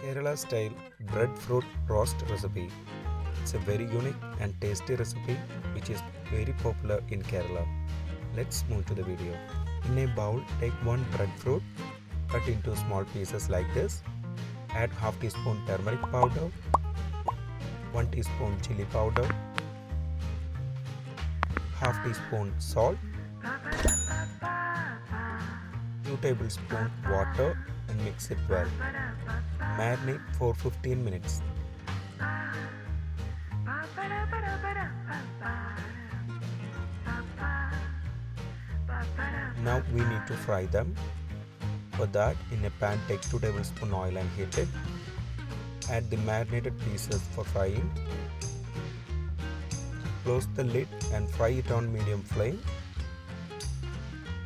Kerala style breadfruit roast recipe. It's a very unique and tasty recipe which is very popular in Kerala. Let's move to the video. In a bowl, take one breadfruit, cut into small pieces like this. Add half teaspoon turmeric powder, 1 teaspoon chilli powder, half teaspoon salt, 2 tablespoons water and mix it well. Marinate for 15 minutes. Now we need to fry them. For that, in a pan take 2 tablespoons oil and heat it. Add the marinated pieces for frying. Close the lid and fry it on medium flame.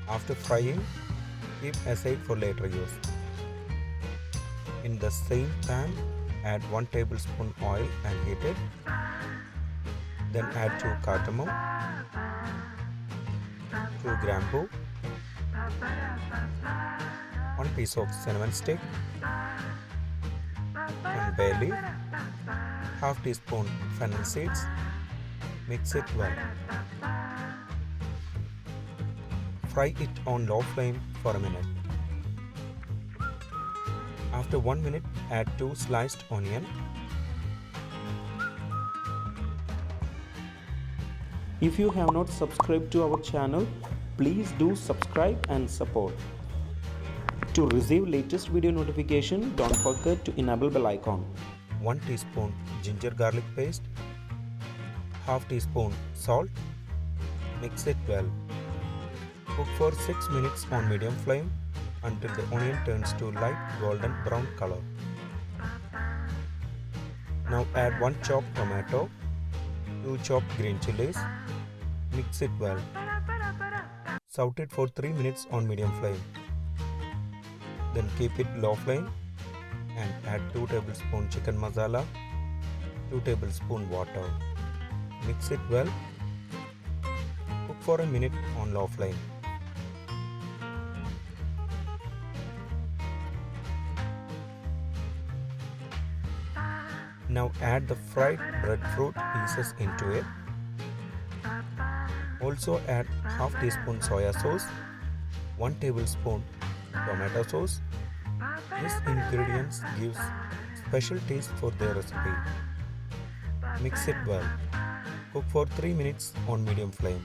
After frying, keep aside for later use. In the same pan, add 1 tablespoon oil and heat it. Then add 2 cardamom, 2 gram bamboo, 1 piece of cinnamon stick, 1 bay leaf, half teaspoon fennel seeds. Mix it well. Fry it on low flame for a minute. After 1 minute, add 2 sliced onion. If you have not subscribed to our channel, please do subscribe and support. To receive latest video notification, don't forget to enable bell icon. 1 teaspoon ginger garlic paste, half teaspoon salt. Mix it well. Cook for 6 minutes on medium flame until the onion turns to light golden brown color. Now add 1 chopped tomato, 2 chopped green chilies. Mix it well. Saute it for 3 minutes on medium flame. Then keep it low flame and add 2 tablespoons chicken masala, 2 tablespoons water. Mix it well. Cook for a minute on low flame. Now add the fried breadfruit pieces into it. Also add half teaspoon soya sauce, 1 tablespoon tomato sauce. These ingredients gives special taste for the recipe. Mix it well. Cook for 3 minutes on medium flame.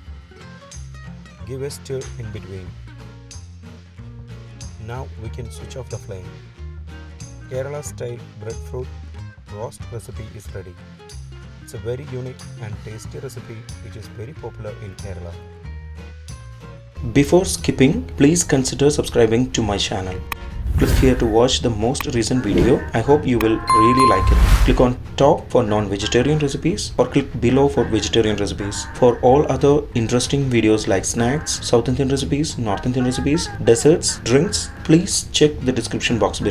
Give a stir in between. Now we can switch off the flame. Kerala style breadfruit roast recipe is ready. It's a very unique and tasty recipe which is very popular in Kerala. Before skipping, please consider subscribing to my channel. Click here to watch the most recent video. I hope you will really like it. Click on top for non-vegetarian recipes or click below for vegetarian recipes. For all other interesting videos like snacks, South Indian recipes, North Indian recipes, desserts, drinks, please check the description box below.